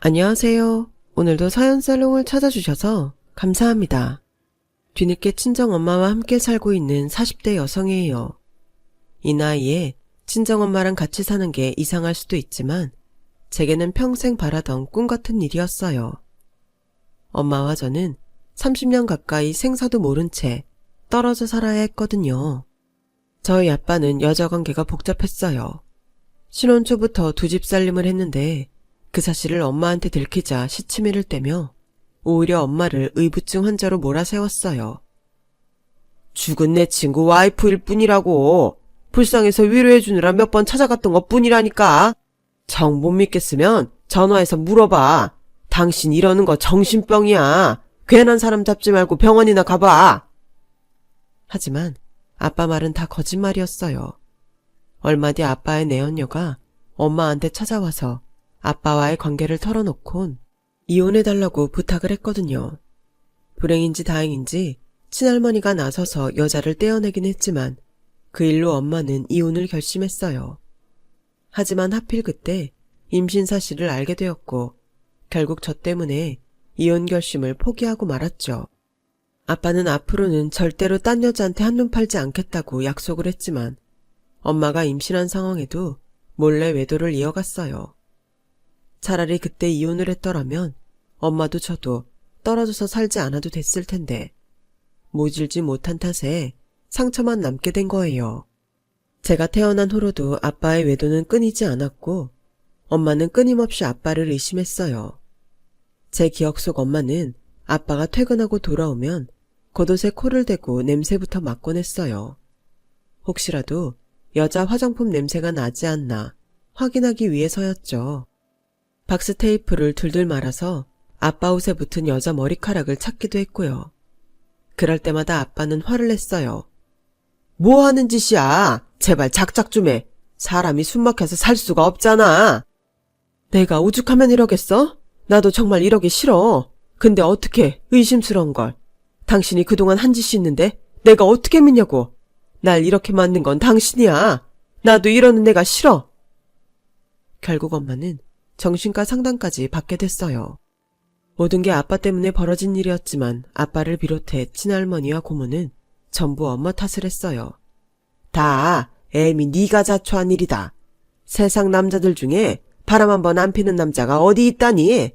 안녕하세요. 오늘도 사연살롱을 찾아주셔서 감사합니다. 뒤늦게 친정엄마와 함께 살고 있는 40대 여성이에요. 이 나이에 친정엄마랑 같이 사는 게 이상할 수도 있지만 제게는 평생 바라던 꿈 같은 일이었어요. 엄마와 저는 30년 가까이 생사도 모른 채 떨어져 살아야 했거든요. 저희 아빠는 여자관계가 복잡했어요. 신혼 초부터 두 집 살림을 했는데 그 사실을 엄마한테 들키자 시치미를 떼며 오히려 엄마를 의부증 환자로 몰아세웠어요. 죽은 내 친구 와이프일 뿐이라고. 불쌍해서 위로해주느라 몇 번 찾아갔던 것 뿐이라니까. 정 못 믿겠으면 전화해서 물어봐. 당신 이러는 거 정신병이야. 괜한 사람 잡지 말고 병원이나 가봐. 하지만 아빠 말은 다 거짓말이었어요. 얼마 뒤 아빠의 내연녀가 엄마한테 찾아와서 아빠와의 관계를 털어놓곤 이혼해달라고 부탁을 했거든요. 불행인지 다행인지 친할머니가 나서서 여자를 떼어내긴 했지만 그 일로 엄마는 이혼을 결심했어요. 하지만 하필 그때 임신 사실을 알게 되었고 결국 저 때문에 이혼 결심을 포기하고 말았죠. 아빠는 앞으로는 절대로 딴 여자한테 한눈 팔지 않겠다고 약속을 했지만 엄마가 임신한 상황에도 몰래 외도를 이어갔어요. 차라리 그때 이혼을 했더라면 엄마도 저도 떨어져서 살지 않아도 됐을 텐데 모질지 못한 탓에 상처만 남게 된 거예요. 제가 태어난 후로도 아빠의 외도는 끊이지 않았고 엄마는 끊임없이 아빠를 의심했어요. 제 기억 속 엄마는 아빠가 퇴근하고 돌아오면 겉옷에 코를 대고 냄새부터 맡곤 했어요. 혹시라도 여자 화장품 냄새가 나지 않나 확인하기 위해서였죠. 박스 테이프를 둘둘 말아서 아빠 옷에 붙은 여자 머리카락을 찾기도 했고요. 그럴 때마다 아빠는 화를 냈어요. 뭐 하는 짓이야? 제발 작작 좀 해. 사람이 숨막혀서 살 수가 없잖아. 내가 오죽하면 이러겠어? 나도 정말 이러기 싫어. 근데 어떻게 의심스러운 걸. 당신이 그동안 한 짓이 있는데 내가 어떻게 믿냐고. 날 이렇게 만든 건 당신이야. 나도 이러는 내가 싫어. 결국 엄마는 정신과 상담까지 받게 됐어요. 모든 게 아빠 때문에 벌어진 일이었지만 아빠를 비롯해 친할머니와 고모는 전부 엄마 탓을 했어요. 다 애미 네가 자초한 일이다. 세상 남자들 중에 바람 한 번 안 피는 남자가 어디 있다니.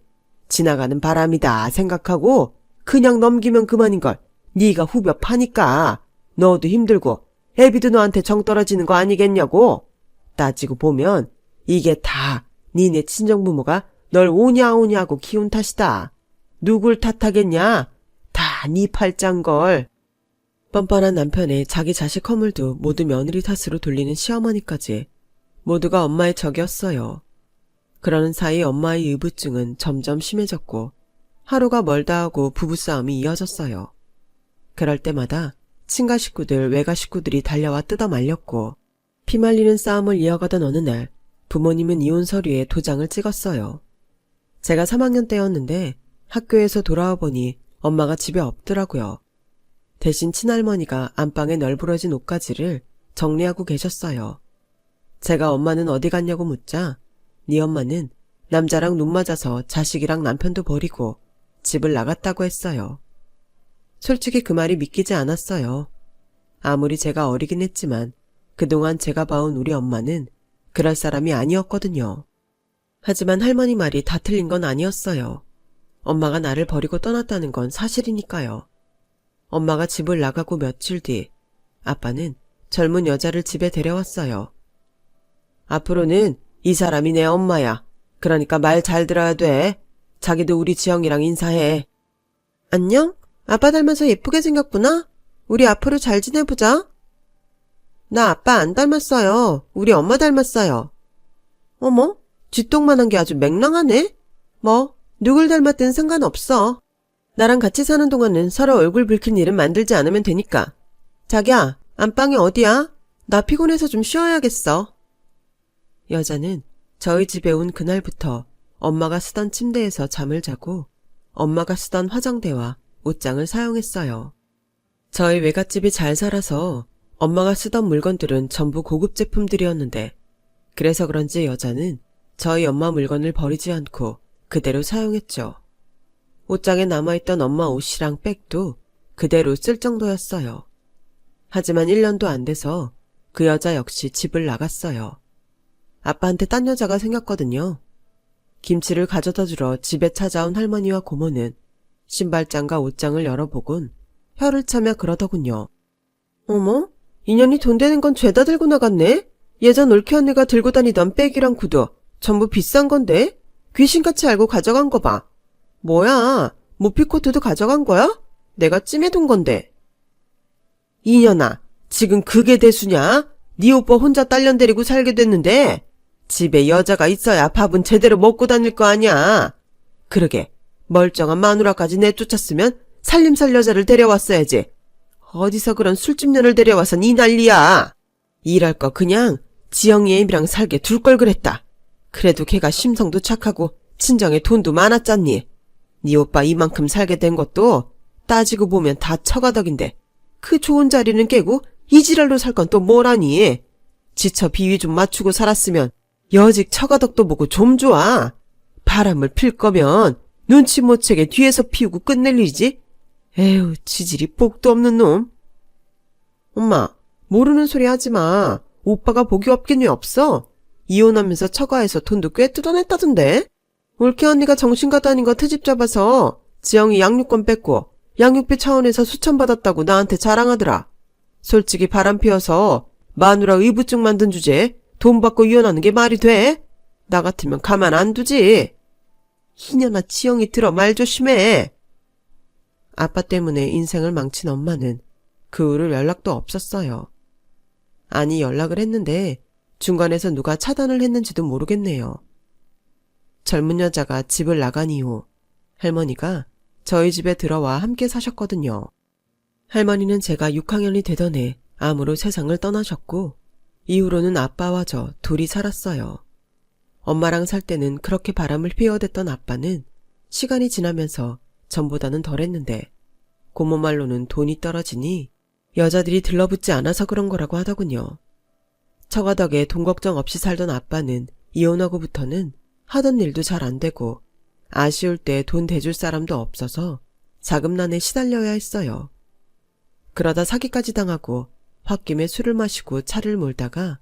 지나가는 바람이다 생각하고 그냥 넘기면 그만인걸. 네가 후벼 파니까 너도 힘들고 애비도 너한테 정 떨어지는 거 아니겠냐고. 따지고 보면 이게 다 니네 친정부모가 널 오냐오냐 하고 키운 탓이다. 누굴 탓하겠냐? 다 네 팔짱걸. 뻔뻔한 남편에 자기 자식 허물도 모두 며느리 탓으로 돌리는 시어머니까지 모두가 엄마의 적이었어요. 그러는 사이 엄마의 의부증은 점점 심해졌고 하루가 멀다 하고 부부싸움이 이어졌어요. 그럴 때마다 친가 식구들, 외가 식구들이 달려와 뜯어 말렸고 피말리는 싸움을 이어가던 어느 날 부모님은 이혼 서류에 도장을 찍었어요. 제가 3학년 때였는데 학교에서 돌아와 보니 엄마가 집에 없더라고요. 대신 친할머니가 안방에 널브러진 옷가지를 정리하고 계셨어요. 제가 엄마는 어디 갔냐고 묻자 네 엄마는 남자랑 눈 맞아서 자식이랑 남편도 버리고 집을 나갔다고 했어요. 솔직히 그 말이 믿기지 않았어요. 아무리 제가 어리긴 했지만 그동안 제가 봐온 우리 엄마는 그럴 사람이 아니었거든요. 하지만 할머니 말이 다 틀린 건 아니었어요. 엄마가 나를 버리고 떠났다는 건 사실이니까요. 엄마가 집을 나가고 며칠 뒤 아빠는 젊은 여자를 집에 데려왔어요. 앞으로는 이 사람이 내 엄마야. 그러니까 말 잘 들어야 돼. 자기도 우리 지영이랑 인사해. 안녕? 아빠 닮아서 예쁘게 생겼구나? 우리 앞으로 잘 지내보자. 나 아빠 안 닮았어요. 우리 엄마 닮았어요. 어머? 쥐똥만한 게 아주 맹랑하네? 뭐 누굴 닮았든 상관없어. 나랑 같이 사는 동안은 서로 얼굴 붉힌 일은 만들지 않으면 되니까. 자기야, 안방이 어디야? 나 피곤해서 좀 쉬어야겠어. 여자는 저희 집에 온 그날부터 엄마가 쓰던 침대에서 잠을 자고 엄마가 쓰던 화장대와 옷장을 사용했어요. 저희 외갓집이 잘 살아서 엄마가 쓰던 물건들은 전부 고급 제품들이었는데 그래서 그런지 여자는 저희 엄마 물건을 버리지 않고 그대로 사용했죠. 옷장에 남아있던 엄마 옷이랑 백도 그대로 쓸 정도였어요. 하지만 1년도 안 돼서 그 여자 역시 집을 나갔어요. 아빠한테 딴 여자가 생겼거든요. 김치를 가져다 주러 집에 찾아온 할머니와 고모는 신발장과 옷장을 열어보곤 혀를 차며 그러더군요. 어머, 인연이 돈 되는 건 죄다 들고 나갔네? 예전 올케 언니가 들고 다니던 백이랑 구두 전부 비싼 건데? 귀신같이 알고 가져간 거 봐. 뭐야, 모피코트도 가져간 거야? 내가 찜해둔 건데. 이년아, 지금 그게 대수냐? 네 오빠 혼자 딸년 데리고 살게 됐는데 집에 여자가 있어야 밥은 제대로 먹고 다닐 거 아니야. 그러게, 멀쩡한 마누라까지 내쫓았으면 살림살 여자를 데려왔어야지. 어디서 그런 술집년을 데려와선 이 난리야. 일할 거 그냥 지영이 애미랑 살게 둘 걸 그랬다. 그래도 걔가 심성도 착하고 친정에 돈도 많았잖니. 네 오빠 이만큼 살게 된 것도 따지고 보면 다 처가덕인데 그 좋은 자리는 깨고 이 지랄로 살 건 또 뭐라니. 지쳐 비위 좀 맞추고 살았으면 여직 처가덕도 보고 좀 좋아. 바람을 필 거면 눈치 못 채게 뒤에서 피우고 끝낼 일이지. 에휴, 지질이 복도 없는 놈. 엄마, 모르는 소리 하지 마. 오빠가 복이 없긴 왜 없어? 이혼하면서 처가에서 돈도 꽤 뜯어냈다던데? 올케 언니가 정신과 다닌 거 트집 잡아서 지영이 양육권 뺏고 양육비 차원에서 수천 받았다고 나한테 자랑하더라. 솔직히 바람 피워서 마누라 의부증 만든 주제에 돈 받고 이혼하는 게 말이 돼? 나 같으면 가만 안 두지. 희년아, 지영이 들어 말 조심해. 아빠 때문에 인생을 망친 엄마는 그 후로 연락도 없었어요. 아니, 연락을 했는데 중간에서 누가 차단을 했는지도 모르겠네요. 젊은 여자가 집을 나간 이후 할머니가 저희 집에 들어와 함께 사셨거든요. 할머니는 제가 6학년이 되던 해 암으로 세상을 떠나셨고 이후로는 아빠와 저 둘이 살았어요. 엄마랑 살 때는 그렇게 바람을 피워댔던 아빠는 시간이 지나면서 전보다는 덜했는데 고모 말로는 돈이 떨어지니 여자들이 들러붙지 않아서 그런 거라고 하더군요. 처가 덕에 돈 걱정 없이 살던 아빠는 이혼하고부터는 하던 일도 잘 안 되고 아쉬울 때 돈 대줄 사람도 없어서 자금난에 시달려야 했어요. 그러다 사기까지 당하고 홧김에 술을 마시고 차를 몰다가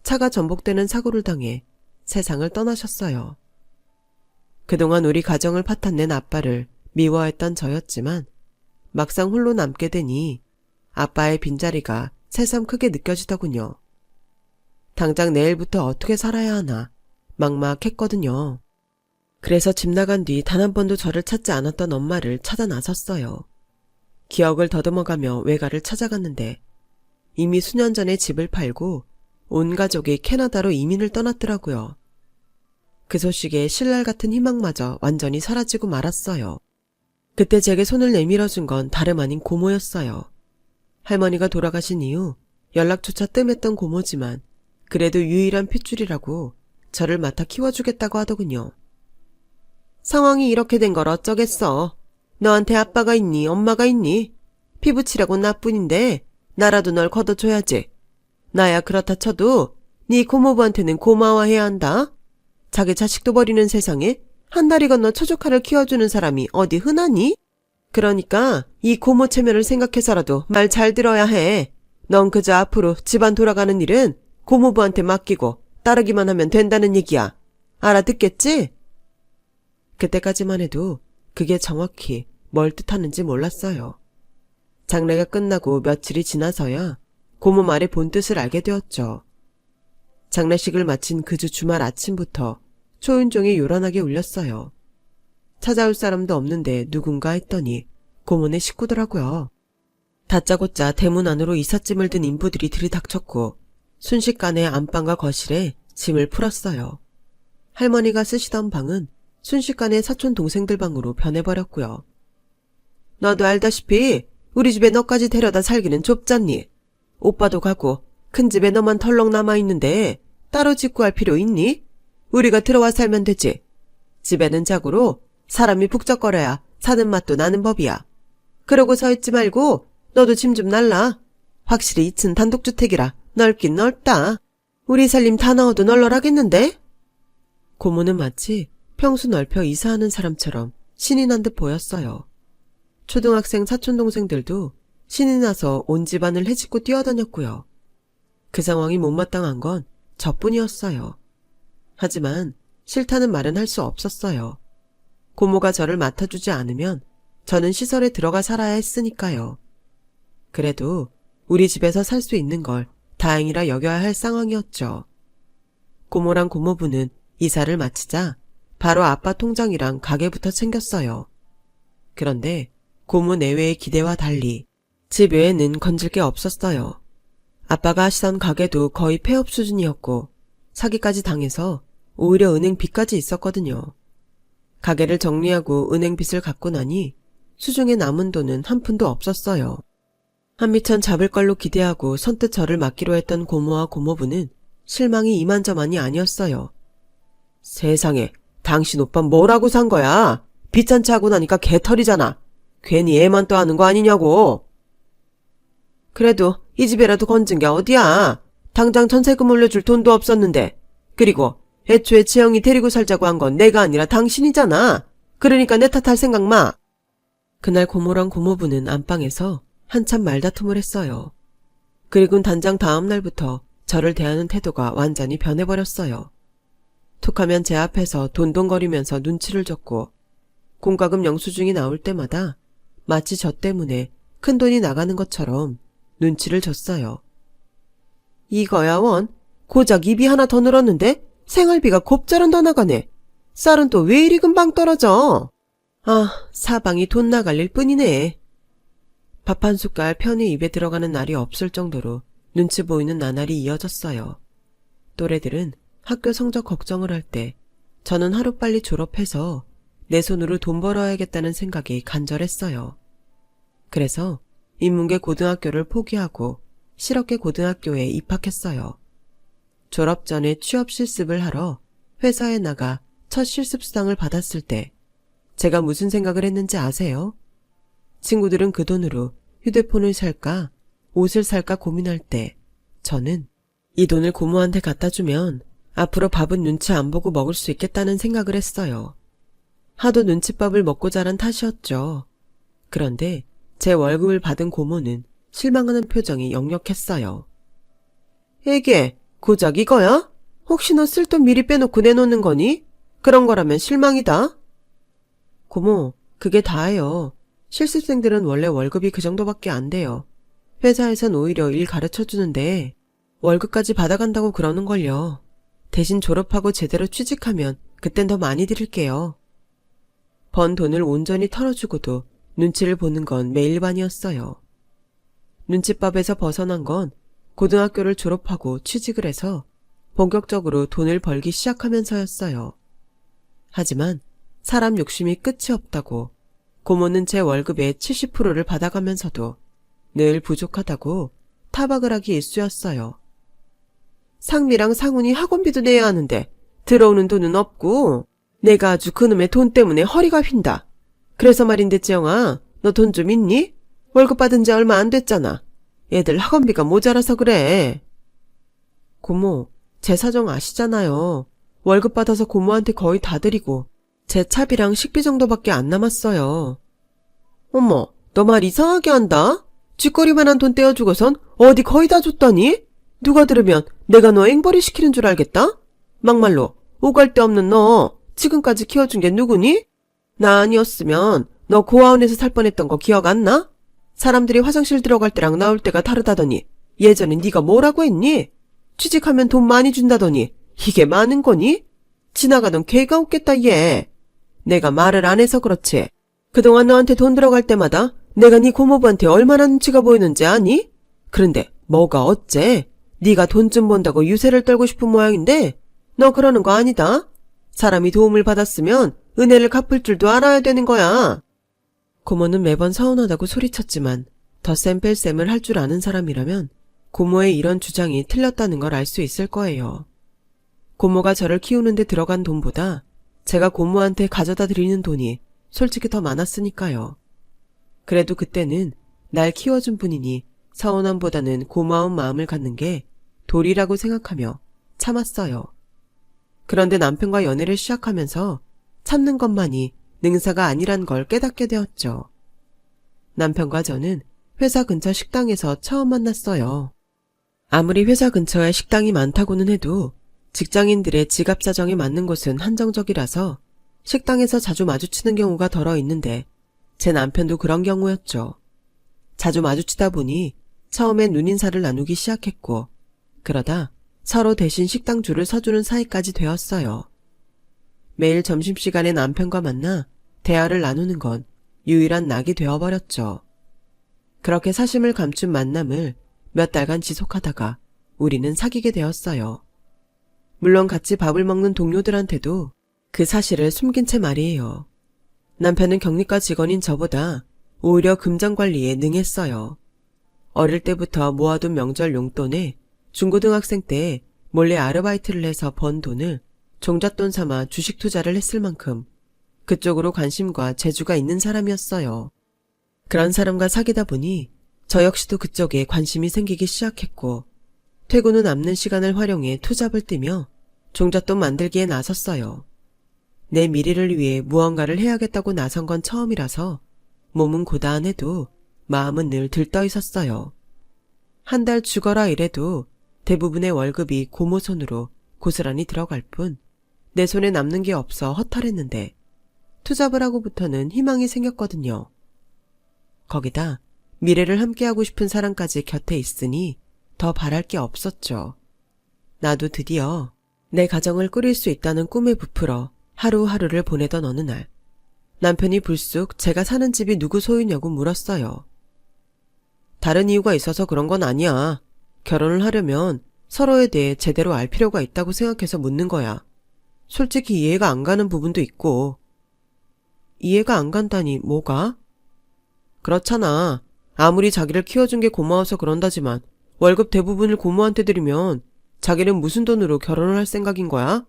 차가 전복되는 사고를 당해 세상을 떠나셨어요. 그동안 우리 가정을 파탄낸 아빠를 미워했던 저였지만 막상 홀로 남게 되니 아빠의 빈자리가 새삼 크게 느껴지더군요. 당장 내일부터 어떻게 살아야 하나 막막했거든요. 그래서 집 나간 뒤 단 한 번도 저를 찾지 않았던 엄마를 찾아 나섰어요. 기억을 더듬어가며 외가를 찾아갔는데 이미 수년 전에 집을 팔고 온 가족이 캐나다로 이민을 떠났더라고요. 그 소식에 신랄 같은 희망마저 완전히 사라지고 말았어요. 그때 제게 손을 내밀어준 건 다름 아닌 고모였어요. 할머니가 돌아가신 이후 연락조차 뜸했던 고모지만 그래도 유일한 핏줄이라고 저를 맡아 키워주겠다고 하더군요. 상황이 이렇게 된 걸 어쩌겠어. 너한테 아빠가 있니 엄마가 있니? 피부치라고 나뿐인데 나라도 널 걷어줘야지. 나야 그렇다 쳐도 네 고모부한테는 고마워해야 한다. 자기 자식도 버리는 세상에 한 다리 건너 처조카를 키워주는 사람이 어디 흔하니? 그러니까 이 고모 체면을 생각해서라도 말 잘 들어야 해. 넌 그저 앞으로 집안 돌아가는 일은 고모부한테 맡기고 따르기만 하면 된다는 얘기야. 알아듣겠지? 그때까지만 해도 그게 정확히 뭘 뜻하는지 몰랐어요. 장례가 끝나고 며칠이 지나서야 고모 말의 본뜻을 알게 되었죠. 장례식을 마친 그 주 주말 아침부터 초인종이 요란하게 울렸어요. 찾아올 사람도 없는데 누군가 했더니 고모네 식구더라고요. 다짜고짜 대문 안으로 이삿짐을 든 인부들이 들이닥쳤고 순식간에 안방과 거실에 짐을 풀었어요. 할머니가 쓰시던 방은 순식간에 사촌 동생들 방으로 변해버렸고요. 너도 알다시피 우리 집에 너까지 데려다 살기는 좁잖니. 오빠도 가고 큰 집에 너만 털렁 남아있는데 따로 짓고 할 필요 있니? 우리가 들어와 살면 되지. 집에는 자고로 사람이 북적거려야 사는 맛도 나는 법이야. 그러고 서 있지 말고 너도 짐 좀 날라. 확실히 2층 단독주택이라 넓긴 넓다. 우리 살림 다 넣어도 널널하겠는데? 고모는 마치 평수 넓혀 이사하는 사람처럼 신이 난 듯 보였어요. 초등학생 사촌동생들도 신이 나서 온 집안을 헤집고 뛰어다녔고요. 그 상황이 못마땅한 건 저뿐이었어요. 하지만 싫다는 말은 할 수 없었어요. 고모가 저를 맡아주지 않으면 저는 시설에 들어가 살아야 했으니까요. 그래도 우리 집에서 살 수 있는 걸 다행이라 여겨야 할 상황이었죠. 고모랑 고모부는 이사를 마치자 바로 아빠 통장이랑 가게부터 챙겼어요. 그런데 고모 내외의 기대와 달리 집 외에는 건질 게 없었어요. 아빠가 하시던 가게도 거의 폐업 수준이었고 사기까지 당해서 오히려 은행 빚까지 있었거든요. 가게를 정리하고 은행 빚을 갚고 나니 수중에 남은 돈은 한 푼도 없었어요. 한미천 잡을 걸로 기대하고 선뜻 저를 맡기로 했던 고모와 고모부는 실망이 이만저만이 아니었어요. 세상에, 당신 오빠 뭐라고 산 거야? 빚잔치 하고 나니까 개털이잖아. 괜히 애만 떠하는 거 아니냐고. 그래도 이 집이라도 건진 게 어디야. 당장 전세금 올려줄 돈도 없었는데. 그리고 애초에 지영이 데리고 살자고 한 건 내가 아니라 당신이잖아. 그러니까 내 탓할 생각 마. 그날 고모랑 고모부는 안방에서 한참 말다툼을 했어요. 그리곤 단장 다음 날부터 저를 대하는 태도가 완전히 변해버렸어요. 툭하면 제 앞에서 돈돈거리면서 눈치를 줬고 공과금 영수증이 나올 때마다 마치 저 때문에 큰돈이 나가는 것처럼 눈치를 줬어요. 이거야 원, 고작 입이 하나 더 늘었는데 생활비가 곱절은 더 나가네. 쌀은 또 왜 이리 금방 떨어져? 아, 사방이 돈 나갈 일 뿐이네. 밥 한 숟갈 편히 입에 들어가는 날이 없을 정도로 눈치 보이는 나날이 이어졌어요. 또래들은 학교 성적 걱정을 할 때 저는 하루빨리 졸업해서 내 손으로 돈 벌어야겠다는 생각이 간절했어요. 그래서 인문계 고등학교를 포기하고 실업계 고등학교에 입학했어요. 졸업 전에 취업 실습을 하러 회사에 나가 첫 실습 수당을 받았을 때 제가 무슨 생각을 했는지 아세요? 친구들은 그 돈으로 휴대폰을 살까 옷을 살까 고민할 때 저는 이 돈을 고모한테 갖다 주면 앞으로 밥은 눈치 안 보고 먹을 수 있겠다는 생각을 했어요. 하도 눈칫밥을 먹고 자란 탓이었죠. 그런데 제 월급을 받은 고모는 실망하는 표정이 역력했어요. 애게 고작 이거야? 혹시 너 쓸 돈 미리 빼놓고 내놓는 거니? 그런 거라면 실망이다. 고모, 그게 다예요. 실습생들은 원래 월급이 그 정도밖에 안 돼요. 회사에선 오히려 일 가르쳐주는데 월급까지 받아간다고 그러는걸요. 대신 졸업하고 제대로 취직하면 그땐 더 많이 드릴게요. 번 돈을 온전히 털어주고도 눈치를 보는 건 매일반이었어요. 눈칫밥에서 벗어난 건 고등학교를 졸업하고 취직을 해서 본격적으로 돈을 벌기 시작하면서였어요. 하지만 사람 욕심이 끝이 없다고 고모는 제 월급의 70%를 받아가면서도 늘 부족하다고 타박을 하기 일쑤였어요. 상미랑 상훈이 학원비도 내야 하는데 들어오는 돈은 없고 내가 아주 그놈의 돈 때문에 허리가 휜다. 그래서 말인데 지영아, 너 돈 좀 있니? 월급 받은 지 얼마 안 됐잖아. 애들 학원비가 모자라서 그래. 고모, 제 사정 아시잖아요. 월급 받아서 고모한테 거의 다 드리고 제 차비랑 식비 정도밖에 안 남았어요. 어머, 너 말 이상하게 한다. 쥐꼬리만한 돈 떼어주고선 어디 거의 다 줬다니? 누가 들으면 내가 너 앵벌이 시키는 줄 알겠다? 막말로 오갈 데 없는 너 지금까지 키워준 게 누구니? 나 아니었으면 너 고아원에서 살 뻔했던 거 기억 안 나? 사람들이 화장실 들어갈 때랑 나올 때가 다르다더니 예전에 네가 뭐라고 했니? 취직하면 돈 많이 준다더니 이게 많은 거니? 지나가던 개가 웃겠다 얘. 내가 말을 안 해서 그렇지. 그동안 너한테 돈 들어갈 때마다 내가 네 고모부한테 얼마나 눈치가 보이는지 아니? 그런데 뭐가 어째? 네가 돈 좀 번다고 유세를 떨고 싶은 모양인데 너 그러는 거 아니다. 사람이 도움을 받았으면 은혜를 갚을 줄도 알아야 되는 거야. 고모는 매번 서운하다고 소리쳤지만 덧셈 뺄셈을 할 줄 아는 사람이라면 고모의 이런 주장이 틀렸다는 걸 알 수 있을 거예요. 고모가 저를 키우는데 들어간 돈보다 제가 고모한테 가져다 드리는 돈이 솔직히 더 많았으니까요. 그래도 그때는 날 키워준 분이니 서운함보다는 고마운 마음을 갖는 게 도리라고 생각하며 참았어요. 그런데 남편과 연애를 시작하면서 참는 것만이 능사가 아니란 걸 깨닫게 되었죠. 남편과 저는 회사 근처 식당에서 처음 만났어요. 아무리 회사 근처에 식당이 많다고는 해도 직장인들의 지갑 사정에 맞는 곳은 한정적이라서 식당에서 자주 마주치는 경우가 덜어 있는데 제 남편도 그런 경우였죠. 자주 마주치다 보니 처음엔 눈인사를 나누기 시작했고 그러다 서로 대신 식당 줄을 서주는 사이까지 되었어요. 매일 점심시간에 남편과 만나 대화를 나누는 건 유일한 낙이 되어버렸죠. 그렇게 사심을 감춘 만남을 몇 달간 지속하다가 우리는 사귀게 되었어요. 물론 같이 밥을 먹는 동료들한테도 그 사실을 숨긴 채 말이에요. 남편은 격리과 직원인 저보다 오히려 금전관리에 능했어요. 어릴 때부터 모아둔 명절 용돈에 중고등학생 때 몰래 아르바이트를 해서 번 돈을 종잣돈 삼아 주식 투자를 했을 만큼 그쪽으로 관심과 재주가 있는 사람이었어요. 그런 사람과 사귀다 보니 저 역시도 그쪽에 관심이 생기기 시작했고 퇴근 후 남는 시간을 활용해 투잡을 뛰며 종잣돈 만들기에 나섰어요. 내 미래를 위해 무언가를 해야겠다고 나선 건 처음이라서 몸은 고단해도 마음은 늘 들떠 있었어요. 한 달 죽어라 이래도 대부분의 월급이 고모 손으로 고스란히 들어갈 뿐 내 손에 남는 게 없어 허탈했는데 투잡을 하고부터는 희망이 생겼거든요. 거기다 미래를 함께하고 싶은 사람까지 곁에 있으니 더 바랄 게 없었죠. 나도 드디어 내 가정을 꾸릴 수 있다는 꿈에 부풀어 하루하루를 보내던 어느 날 남편이 불쑥 제가 사는 집이 누구 소유냐고 물었어요. 다른 이유가 있어서 그런 건 아니야. 결혼을 하려면 서로에 대해 제대로 알 필요가 있다고 생각해서 묻는 거야. 솔직히 이해가 안 가는 부분도 있고. 이해가 안 간다니 뭐가? 그렇잖아. 아무리 자기를 키워준 게 고마워서 그런다지만 월급 대부분을 고모한테 드리면 자기는 무슨 돈으로 결혼을 할 생각인 거야?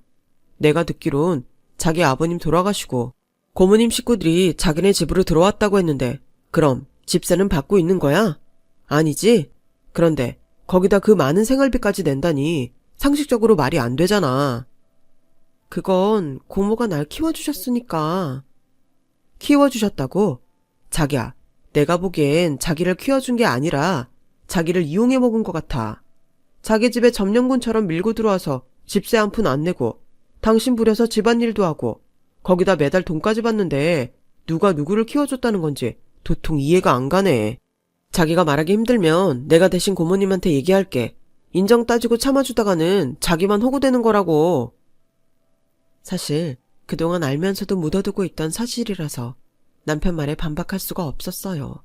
내가 듣기론 자기 아버님 돌아가시고 고모님 식구들이 자기네 집으로 들어왔다고 했는데 그럼 집세는 받고 있는 거야? 아니지? 그런데 거기다 그 많은 생활비까지 낸다니 상식적으로 말이 안 되잖아. 그건 고모가 날 키워주셨으니까. 키워주셨다고? 자기야, 내가 보기엔 자기를 키워준 게 아니라 자기를 이용해 먹은 것 같아. 자기 집에 점령군처럼 밀고 들어와서 집세 한 푼 안 내고 당신 부려서 집안일도 하고 거기다 매달 돈까지 받는데 누가 누구를 키워줬다는 건지 도통 이해가 안 가네. 자기가 말하기 힘들면 내가 대신 고모님한테 얘기할게. 인정 따지고 참아주다가는 자기만 호구되는 거라고. 사실 그동안 알면서도 묻어두고 있던 사실이라서 남편 말에 반박할 수가 없었어요.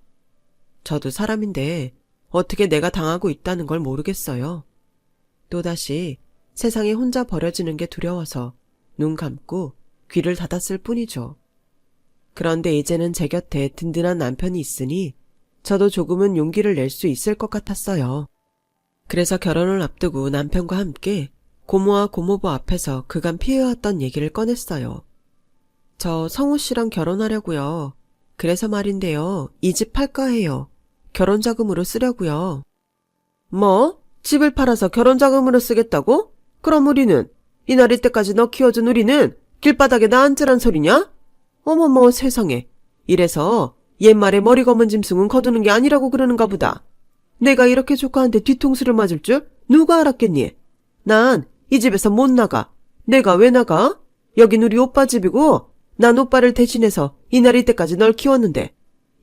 저도 사람인데 어떻게 내가 당하고 있다는 걸 모르겠어요. 또다시 세상에 혼자 버려지는 게 두려워서 눈 감고 귀를 닫았을 뿐이죠. 그런데 이제는 제 곁에 든든한 남편이 있으니 저도 조금은 용기를 낼 수 있을 것 같았어요. 그래서 결혼을 앞두고 남편과 함께 고모와 고모부 앞에서 그간 피해왔던 얘기를 꺼냈어요. 저 성우 씨랑 결혼하려고요. 그래서 말인데요. 이 집 팔까 해요. 결혼자금으로 쓰려고요. 뭐? 집을 팔아서 결혼자금으로 쓰겠다고? 그럼 우리는? 이날일 때까지 너 키워준 우리는 길바닥에 나 앉으란 소리냐? 어머머 세상에. 이래서 옛말에 머리 검은 짐승은 거두는 게 아니라고 그러는가 보다. 내가 이렇게 조카한테 뒤통수를 맞을 줄 누가 알았겠니? 난 이 집에서 못 나가. 내가 왜 나가? 여긴 우리 오빠 집이고 난 오빠를 대신해서 이날일 때까지 널 키웠는데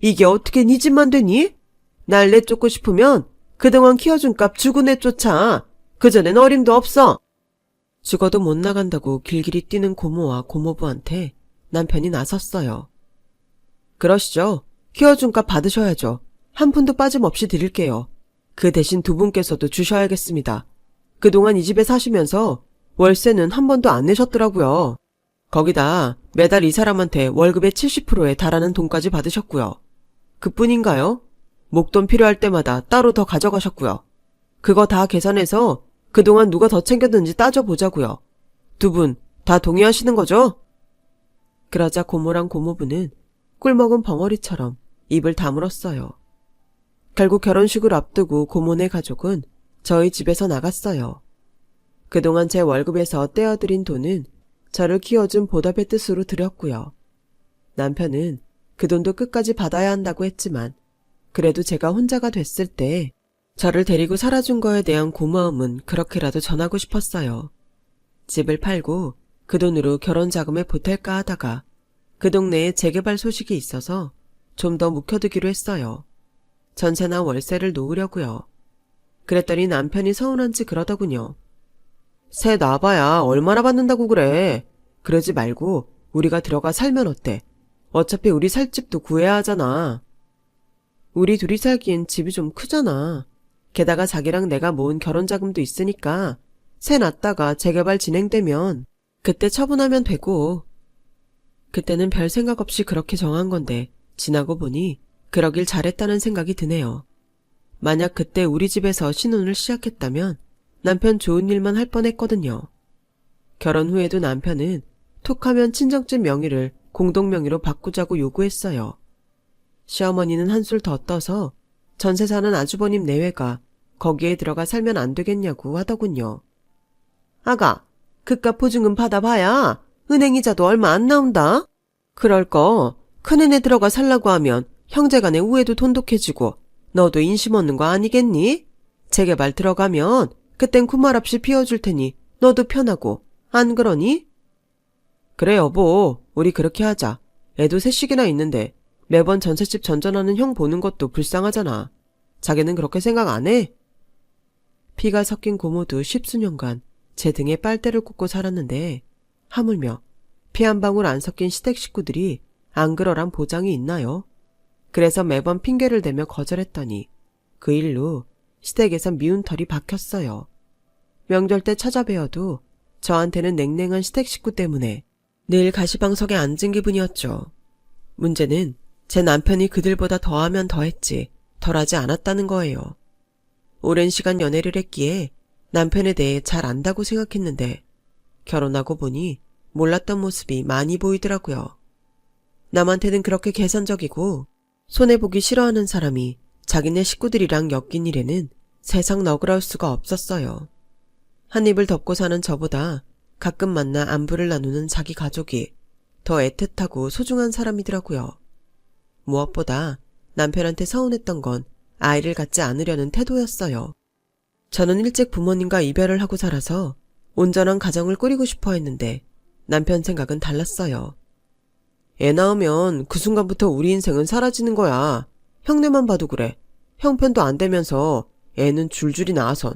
이게 어떻게 네 집만 되니? 날 내쫓고 싶으면 그동안 키워준 값 주고 내쫓아. 그전엔 어림도 없어. 죽어도 못 나간다고 길길이 뛰는 고모와 고모부한테 남편이 나섰어요. 그러시죠. 키워준 값 받으셔야죠. 한 푼도 빠짐없이 드릴게요. 그 대신 두 분께서도 주셔야겠습니다. 그동안 이 집에 사시면서 월세는 한 번도 안 내셨더라고요. 거기다 매달 이 사람한테 월급의 70%에 달하는 돈까지 받으셨고요. 그뿐인가요? 목돈 필요할 때마다 따로 더 가져가셨고요. 그거 다 계산해서 그동안 누가 더 챙겼는지 따져보자고요. 두 분 다 동의하시는 거죠? 그러자 고모랑 고모부는 꿀먹은 벙어리처럼 입을 다물었어요. 결국 결혼식을 앞두고 고모네 가족은 저희 집에서 나갔어요. 그동안 제 월급에서 떼어드린 돈은 저를 키워준 보답의 뜻으로 드렸고요. 남편은 그 돈도 끝까지 받아야 한다고 했지만 그래도 제가 혼자가 됐을 때 저를 데리고 살아준 거에 대한 고마움은 그렇게라도 전하고 싶었어요. 집을 팔고 그 돈으로 결혼 자금에 보탤까 하다가 그 동네에 재개발 소식이 있어서 좀 더 묵혀두기로 했어요. 전세나 월세를 놓으려고요. 그랬더니 남편이 서운한지 그러더군요. 새 놔봐야 얼마나 받는다고 그래. 그러지 말고 우리가 들어가 살면 어때? 어차피 우리 살 집도 구해야 하잖아. 우리 둘이 살기엔 집이 좀 크잖아. 게다가 자기랑 내가 모은 결혼 자금도 있으니까 새 놨다가 재개발 진행되면 그때 처분하면 되고. 그때는 별 생각 없이 그렇게 정한 건데 지나고 보니 그러길 잘했다는 생각이 드네요. 만약 그때 우리 집에서 신혼을 시작했다면 남편 좋은 일만 할 뻔했거든요. 결혼 후에도 남편은 툭하면 친정집 명의를 공동명의로 바꾸자고 요구했어요. 시어머니는 한술 더 떠서 전세 사는 아주버님 내외가 거기에 들어가 살면 안 되겠냐고 하더군요. 아가, 그깟 보증금 받아봐야 은행이자도 얼마 안 나온다. 그럴 거 큰애네 들어가 살라고 하면 형제간의 우애도 돈독해지고 너도 인심 얻는 거 아니겠니? 재개발 들어가면 그땐 구말 없이 피워줄 테니 너도 편하고 안 그러니? 그래 여보, 우리 그렇게 하자. 애도 셋씩이나 있는데 매번 전셋집 전전하는 형 보는 것도 불쌍하잖아. 자기는 그렇게 생각 안 해? 피가 섞인 고모도 십수년간 제 등에 빨대를 꽂고 살았는데 하물며 피 한 방울 안 섞인 시댁 식구들이 안 그러란 보장이 있나요? 그래서 매번 핑계를 대며 거절했더니 그 일로 시댁에선 미운 털이 박혔어요. 명절 때 찾아뵈어도 저한테는 냉랭한 시댁 식구 때문에 늘 가시방석에 앉은 기분이었죠. 문제는 제 남편이 그들보다 더하면 더했지 덜하지 않았다는 거예요. 오랜 시간 연애를 했기에 남편에 대해 잘 안다고 생각했는데 결혼하고 보니 몰랐던 모습이 많이 보이더라고요. 남한테는 그렇게 계산적이고 손해보기 싫어하는 사람이 자기네 식구들이랑 엮인 일에는 세상 너그러울 수가 없었어요. 한 입을 덮고 사는 저보다 가끔 만나 안부를 나누는 자기 가족이 더 애틋하고 소중한 사람이더라고요. 무엇보다 남편한테 서운했던 건 아이를 갖지 않으려는 태도였어요. 저는 일찍 부모님과 이별을 하고 살아서 온전한 가정을 꾸리고 싶어 했는데 남편 생각은 달랐어요. 애 낳으면 그 순간부터 우리 인생은 사라지는 거야. 형네만 봐도 그래. 형편도 안 되면서 애는 줄줄이 낳아선.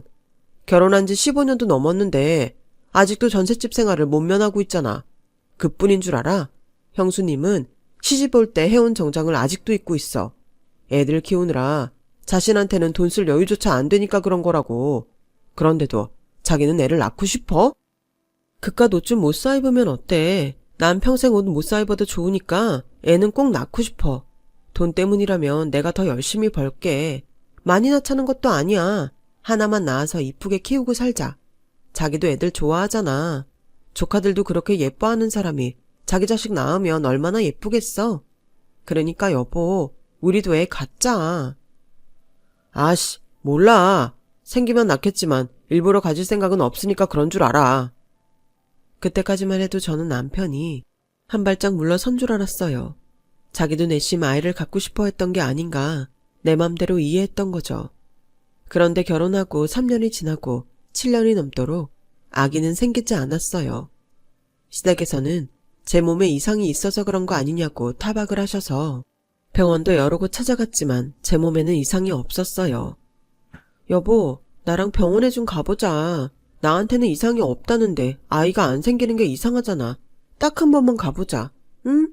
결혼한 지 15년도 넘었는데 아직도 전셋집 생활을 못 면하고 있잖아. 그뿐인 줄 알아? 형수님은 시집 올 때 해온 정장을 아직도 입고 있어. 애들 키우느라 자신한테는 돈 쓸 여유조차 안 되니까 그런 거라고. 그런데도 자기는 애를 낳고 싶어? 그깟 옷 좀 못 사 입으면 어때? 난 평생 옷 못 사 입어도 좋으니까 애는 꼭 낳고 싶어. 돈 때문이라면 내가 더 열심히 벌게. 많이나 차는 것도 아니야. 하나만 낳아서 이쁘게 키우고 살자. 자기도 애들 좋아하잖아. 조카들도 그렇게 예뻐하는 사람이 자기 자식 낳으면 얼마나 예쁘겠어. 그러니까 여보, 우리도 애 갖자. 아씨, 몰라. 생기면 낳겠지만 일부러 가질 생각은 없으니까 그런 줄 알아. 그때까지만 해도 저는 남편이 한 발짝 물러선 줄 알았어요. 자기도 내심 아이를 갖고 싶어 했던 게 아닌가 내 맘대로 이해했던 거죠. 그런데 결혼하고 3년이 지나고 7년이 넘도록 아기는 생기지 않았어요. 시댁에서는 제 몸에 이상이 있어서 그런 거 아니냐고 타박을 하셔서 병원도 여러 곳 찾아갔지만 제 몸에는 이상이 없었어요. 여보, 나랑 병원에 좀 가보자. 나한테는 이상이 없다는데 아이가 안 생기는 게 이상하잖아. 딱 한 번만 가보자. 응?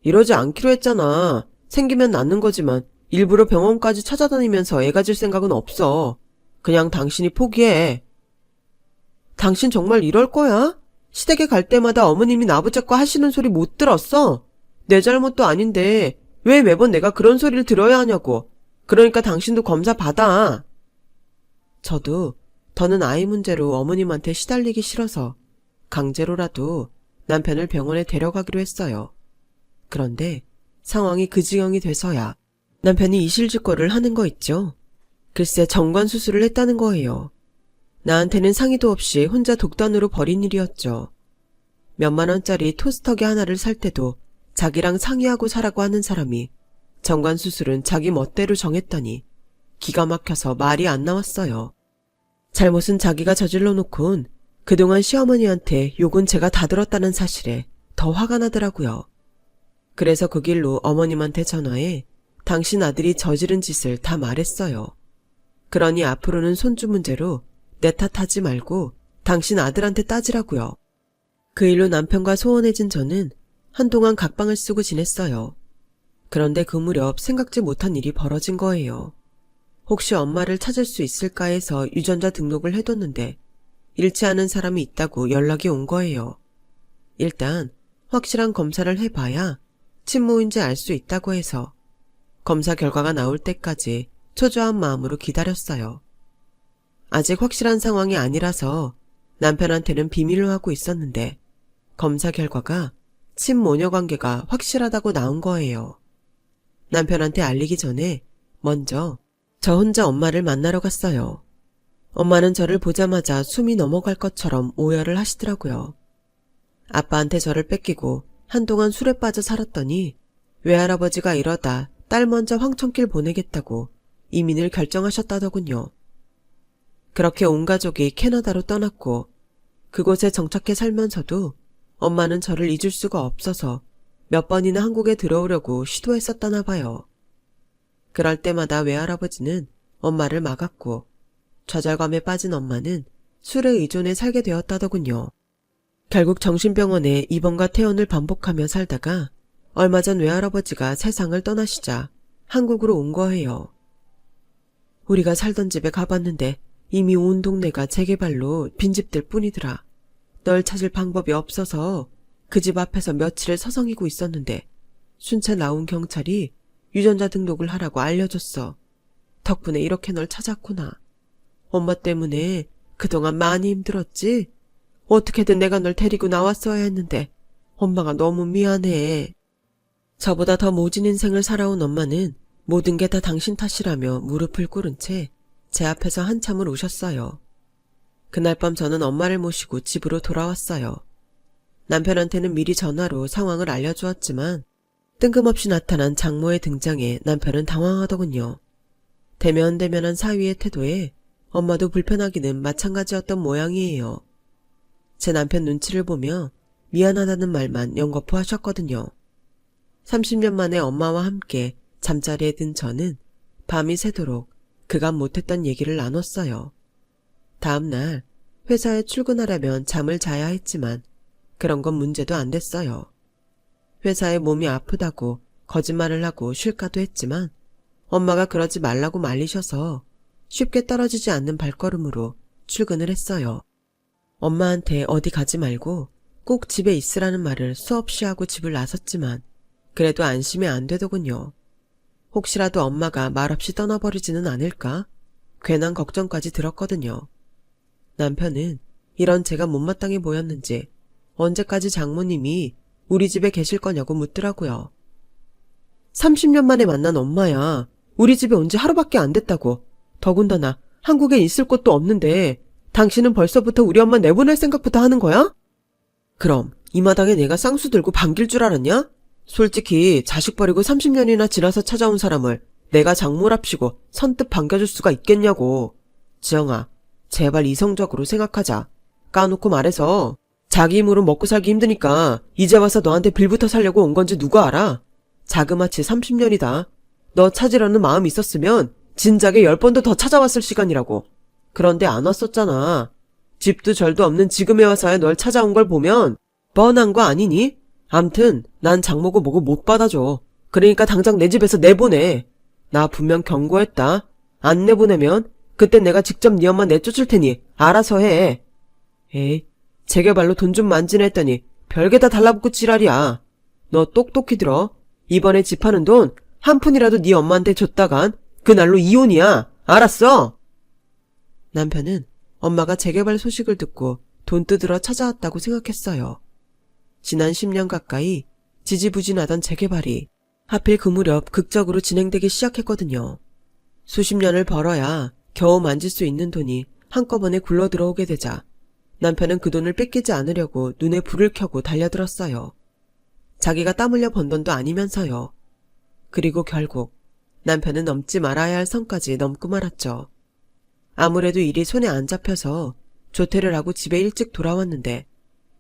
이러지 않기로 했잖아. 생기면 낳는 거지만 일부러 병원까지 찾아다니면서 애 가질 생각은 없어. 그냥 당신이 포기해. 당신 정말 이럴 거야? 시댁에 갈 때마다 어머님이 나부잡고 하시는 소리 못 들었어? 내 잘못도 아닌데 왜 매번 내가 그런 소리를 들어야 하냐고. 그러니까 당신도 검사 받아. 저도 더는 아이 문제로 어머님한테 시달리기 싫어서 강제로라도 남편을 병원에 데려가기로 했어요. 그런데 상황이 그 지경이 돼서야 남편이 이실직고를 하는 거 있죠. 글쎄 정관 수술을 했다는 거예요. 나한테는 상의도 없이 혼자 독단으로 벌인 일이었죠. 몇만 원짜리 토스터기 하나를 살 때도 자기랑 상의하고 사라고 하는 사람이 정관 수술은 자기 멋대로 정했더니 기가 막혀서 말이 안 나왔어요. 잘못은 자기가 저질러 놓곤 그동안 시어머니한테 욕은 제가 다 들었다는 사실에 더 화가 나더라고요. 그래서 그 길로 어머님한테 전화해 당신 아들이 저지른 짓을 다 말했어요. 그러니 앞으로는 손주 문제로 내 탓하지 말고 당신 아들한테 따지라고요. 그 일로 남편과 소원해진 저는 한동안 각방을 쓰고 지냈어요. 그런데 그 무렵 생각지 못한 일이 벌어진 거예요. 혹시 엄마를 찾을 수 있을까 해서 유전자 등록을 해뒀는데 잃지 않은 사람이 있다고 연락이 온 거예요. 일단 확실한 검사를 해봐야 친모인지 알 수 있다고 해서 검사 결과가 나올 때까지 초조한 마음으로 기다렸어요. 아직 확실한 상황이 아니라서 남편한테는 비밀로 하고 있었는데 검사 결과가 친모녀 관계가 확실하다고 나온 거예요. 남편한테 알리기 전에 먼저 저 혼자 엄마를 만나러 갔어요. 엄마는 저를 보자마자 숨이 넘어갈 것처럼 오열을 하시더라고요. 아빠한테 저를 뺏기고 한동안 술에 빠져 살았더니 외할아버지가 이러다 딸 먼저 황천길 보내겠다고 이민을 결정하셨다더군요. 그렇게 온 가족이 캐나다로 떠났고 그곳에 정착해 살면서도 엄마는 저를 잊을 수가 없어서 몇 번이나 한국에 들어오려고 시도했었다나 봐요. 그럴 때마다 외할아버지는 엄마를 막았고 좌절감에 빠진 엄마는 술에 의존해 살게 되었다더군요. 결국 정신병원에 입원과 퇴원을 반복하며 살다가 얼마 전 외할아버지가 세상을 떠나시자 한국으로 온 거예요. 우리가 살던 집에 가봤는데 이미 온 동네가 재개발로 빈집들 뿐이더라. 널 찾을 방법이 없어서 그 집 앞에서 며칠을 서성이고 있었는데 순찰 나온 경찰이 유전자 등록을 하라고 알려줬어. 덕분에 이렇게 널 찾았구나. 엄마 때문에 그동안 많이 힘들었지? 어떻게든 내가 널 데리고 나왔어야 했는데 엄마가 너무 미안해. 저보다 더 모진 인생을 살아온 엄마는 모든 게 다 당신 탓이라며 무릎을 꿇은 채 제 앞에서 한참을 우셨어요. 그날 밤 저는 엄마를 모시고 집으로 돌아왔어요. 남편한테는 미리 전화로 상황을 알려주었지만 뜬금없이 나타난 장모의 등장에 남편은 당황하더군요. 대면대면한 사위의 태도에 엄마도 불편하기는 마찬가지였던 모양이에요. 제 남편 눈치를 보며 미안하다는 말만 연거푸 하셨거든요. 30년 만에 엄마와 함께 잠자리에 든 저는 밤이 새도록 그간 못했던 얘기를 나눴어요. 다음 날 회사에 출근하려면 잠을 자야 했지만 그런 건 문제도 안 됐어요. 회사에 몸이 아프다고 거짓말을 하고 쉴까도 했지만 엄마가 그러지 말라고 말리셔서 쉽게 떨어지지 않는 발걸음으로 출근을 했어요. 엄마한테 어디 가지 말고 꼭 집에 있으라는 말을 수없이 하고 집을 나섰지만 그래도 안심이 안 되더군요. 혹시라도 엄마가 말없이 떠나버리지는 않을까? 괜한 걱정까지 들었거든요. 남편은 이런 제가 못마땅해 보였는지 언제까지 장모님이 우리 집에 계실 거냐고 묻더라고요. 30년 만에 만난 엄마야. 우리 집에 온 지 하루밖에 안 됐다고. 더군다나 한국에 있을 곳도 없는데 당신은 벌써부터 우리 엄마 내보낼 생각부터 하는 거야? 그럼 이 마당에 내가 쌍수 들고 반길 줄 알았냐? 솔직히 자식 버리고 30년이나 지나서 찾아온 사람을 내가 장모랍시고 선뜻 반겨줄 수가 있겠냐고. 지영아, 제발 이성적으로 생각하자. 까놓고 말해서 자기 힘으로 먹고 살기 힘드니까 이제 와서 너한테 빌부터 살려고 온 건지 누가 알아? 자그마치 30년이다. 너 찾으려는 마음 있었으면 진작에 10번도 더 찾아왔을 시간이라고. 그런데 안 왔었잖아. 집도 절도 없는 지금에 와서야 널 찾아온 걸 보면 뻔한 거 아니니? 암튼 난 장모고 뭐고 못 받아줘. 그러니까 당장 내 집에서 내보내. 나 분명 경고했다. 안 내보내면 그때 내가 직접 네 엄마 내쫓을 테니 알아서 해. 에이, 재개발로 돈 좀 만지나 했더니 별게 다 달라붙고 지랄이야. 너 똑똑히 들어. 이번에 집 파는 돈 한 푼이라도 네 엄마한테 줬다간 그날로 이혼이야. 알았어? 남편은 엄마가 재개발 소식을 듣고 돈 뜯으러 찾아왔다고 생각했어요. 지난 10년 가까이 지지부진하던 재개발이 하필 그 무렵 극적으로 진행되기 시작했거든요. 수십 년을 벌어야 겨우 만질 수 있는 돈이 한꺼번에 굴러들어오게 되자 남편은 그 돈을 뺏기지 않으려고 눈에 불을 켜고 달려들었어요. 자기가 땀 흘려 번 돈도 아니면서요. 그리고 결국 남편은 넘지 말아야 할 선까지 넘고 말았죠. 아무래도 일이 손에 안 잡혀서 조퇴를 하고 집에 일찍 돌아왔는데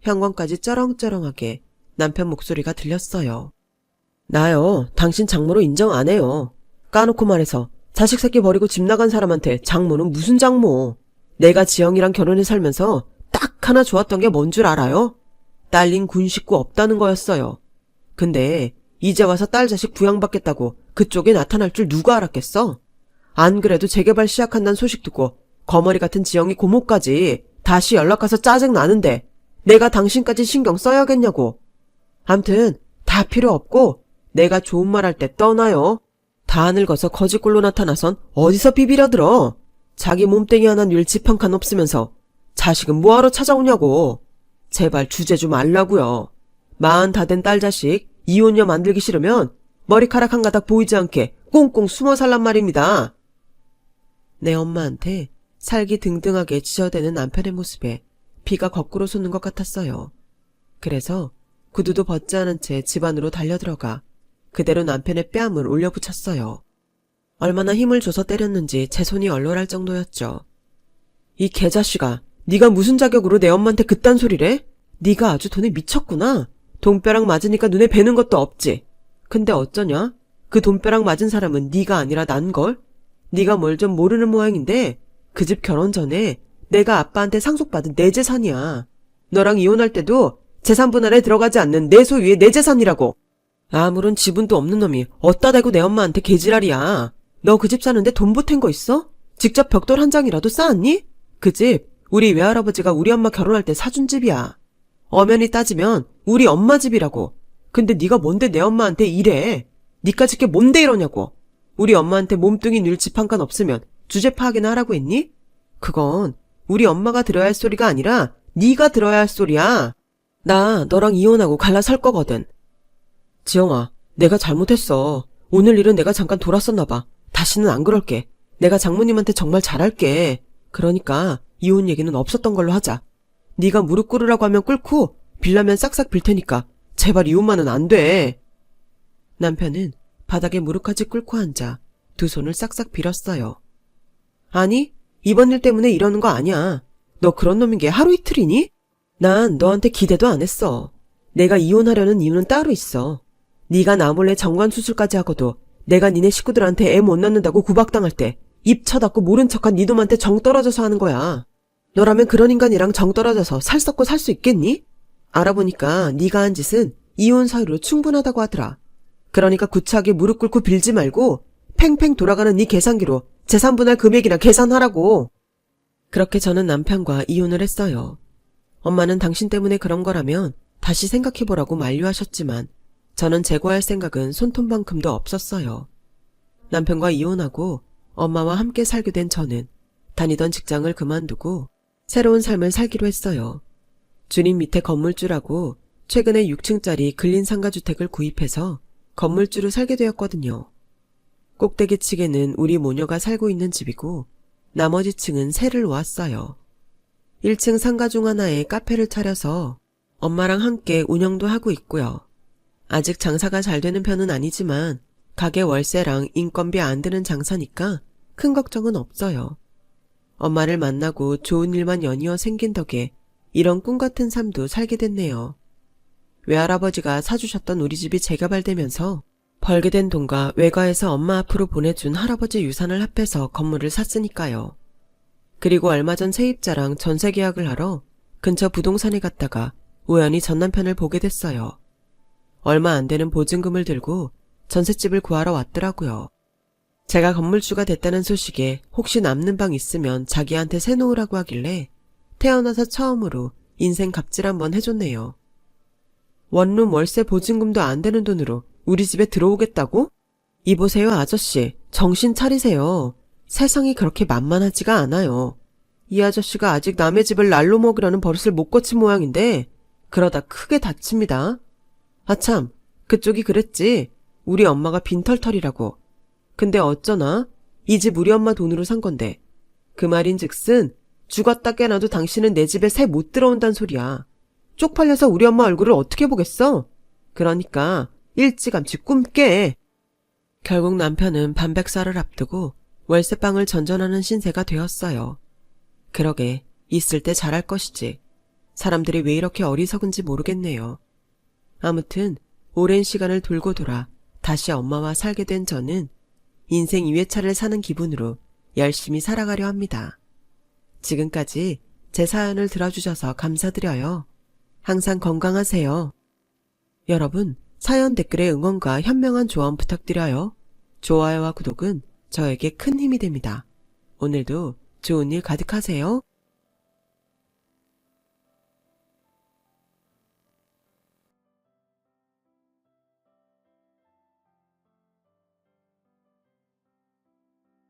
현관까지 쩌렁쩌렁하게 남편 목소리가 들렸어요. 나요, 당신 장모로 인정 안 해요. 까놓고 말해서 자식 새끼 버리고 집 나간 사람한테 장모는 무슨 장모. 내가 지영이랑 결혼해 살면서 딱 하나 좋았던 게 뭔 줄 알아요? 딸린 군 식구 없다는 거였어요. 근데 이제 와서 딸 자식 부양받겠다고 그쪽에 나타날 줄 누가 알았겠어? 안 그래도 재개발 시작한다는 소식 듣고 거머리 같은 지영이 고모까지 다시 연락가서 짜증 나는데 내가 당신까지 신경 써야겠냐고. 암튼 다 필요 없고 내가 좋은 말 할 때 떠나요. 다 늙어서 거지꼴로 나타나선 어디서 비비려들어. 자기 몸뚱이 하나 늘 집 한 칸 없으면서 자식은 뭐하러 찾아오냐고. 제발 주제 좀 알라고요. 40 다 된 딸 자식 이혼녀 만들기 싫으면 머리카락 한 가닥 보이지 않게 꽁꽁 숨어 살란 말입니다. 내 엄마한테 살기 등등하게 지저대는 남편의 모습에 피가 거꾸로 솟는 것 같았어요. 그래서 구두도 벗지 않은 채 집 안으로 달려들어가 그대로 남편의 뺨을 올려붙였어요. 얼마나 힘을 줘서 때렸는지 제 손이 얼얼할 정도였죠. 이 개자식아, 네가 무슨 자격으로 내 엄마한테 그딴 소리래? 네가 아주 돈에 미쳤구나. 돈벼락 맞으니까 눈에 뵈는 것도 없지. 근데 어쩌냐? 그 돈벼락 맞은 사람은 네가 아니라 난걸? 네가 뭘 좀 모르는 모양인데 그 집 결혼 전에 내가 아빠한테 상속받은 내 재산이야. 너랑 이혼할 때도 재산 분할에 들어가지 않는 내 소유의 내 재산이라고. 아무런 지분도 없는 놈이 어따 대고 내 엄마한테 개지랄이야. 너 그 집 사는데 돈 보탠 거 있어? 직접 벽돌 한 장이라도 쌓았니? 그 집 우리 외할아버지가 우리 엄마 결혼할 때 사준 집이야. 엄연히 따지면 우리 엄마 집이라고. 근데 네가 뭔데 내 엄마한테 이래. 니까짓 게 뭔데 이러냐고. 우리 엄마한테 몸뚱이 늘 집 한 칸 없으면 주제 파악이나 하라고 했니? 그건 우리 엄마가 들어야 할 소리가 아니라 네가 들어야 할 소리야. 나 너랑 이혼하고 갈라설 거거든. 지영아, 내가 잘못했어. 오늘 일은 내가 잠깐 돌았었나 봐. 다시는 안 그럴게. 내가 장모님한테 정말 잘할게. 그러니까 이혼 얘기는 없었던 걸로 하자. 네가 무릎 꿇으라고 하면 꿇고 빌라면 싹싹 빌 테니까 제발 이혼만은 안 돼. 남편은 바닥에 무릎까지 꿇고 앉아 두 손을 싹싹 빌었어요. 아니, 이번 일 때문에 이러는 거 아니야. 너 그런 놈인 게 하루 이틀이니? 난 너한테 기대도 안 했어. 내가 이혼하려는 이유는 따로 있어. 네가 나 몰래 정관수술까지 하고도 내가 니네 식구들한테 애 못 낳는다고 구박당할 때 입 쳐닫고 모른 척한 네 놈한테 정 떨어져서 하는 거야. 너라면 그런 인간이랑 정 떨어져서 살 썩고 살 수 있겠니? 알아보니까 네가 한 짓은 이혼 사유로 충분하다고 하더라. 그러니까 구차하게 무릎 꿇고 빌지 말고 팽팽 돌아가는 네 계산기로 재산 분할 금액이나 계산하라고. 그렇게 저는 남편과 이혼을 했어요. 엄마는 당신 때문에 그런 거라면 다시 생각해보라고 만류하셨지만 저는 재고할 생각은 손톱만큼도 없었어요. 남편과 이혼하고 엄마와 함께 살게 된 저는 다니던 직장을 그만두고 새로운 삶을 살기로 했어요. 주님 밑에 건물주라고 최근에 6층짜리 근린 상가주택을 구입해서 건물주로 살게 되었거든요. 꼭대기층에는 우리 모녀가 살고 있는 집이고 나머지 층은 새를 놓았어요. 1층 상가 중 하나에 카페를 차려서 엄마랑 함께 운영도 하고 있고요. 아직 장사가 잘 되는 편은 아니지만 가게 월세랑 인건비 안 드는 장사니까 큰 걱정은 없어요. 엄마를 만나고 좋은 일만 연이어 생긴 덕에 이런 꿈같은 삶도 살게 됐네요. 외할아버지가 사주셨던 우리 집이 재개발되면서 벌게 된 돈과 외가에서 엄마 앞으로 보내준 할아버지 유산을 합해서 건물을 샀으니까요. 그리고 얼마 전 세입자랑 전세 계약을 하러 근처 부동산에 갔다가 우연히 전 남편을 보게 됐어요. 얼마 안 되는 보증금을 들고 전셋집을 구하러 왔더라고요. 제가 건물주가 됐다는 소식에 혹시 남는 방 있으면 자기한테 세놓으라고 하길래 태어나서 처음으로 인생 갑질 한번 해줬네요. 원룸 월세 보증금도 안 되는 돈으로 우리 집에 들어오겠다고? 이보세요 아저씨, 정신 차리세요. 세상이 그렇게 만만하지가 않아요. 이 아저씨가 아직 남의 집을 날로 먹으려는 버릇을 못 고친 모양인데 그러다 크게 다칩니다. 아참, 그쪽이 그랬지. 우리 엄마가 빈털털이라고. 근데 어쩌나? 이 집 우리 엄마 돈으로 산 건데. 그 말인즉슨 죽었다 깨나도 당신은 내 집에 새 못 들어온단 소리야. 쪽팔려서 우리 엄마 얼굴을 어떻게 보겠어? 그러니까 일찌감치 꿈 깨. 결국 남편은 반백살을 앞두고 월세방을 전전하는 신세가 되었어요. 그러게 있을 때 잘할 것이지. 사람들이 왜 이렇게 어리석은지 모르겠네요. 아무튼 오랜 시간을 돌고 돌아 다시 엄마와 살게 된 저는 인생 2회차를 사는 기분으로 열심히 살아가려 합니다. 지금까지 제 사연을 들어주셔서 감사드려요. 항상 건강하세요. 여러분, 사연 댓글에 응원과 현명한 조언 부탁드려요. 좋아요와 구독은 저에게 큰 힘이 됩니다. 오늘도 좋은 일 가득하세요.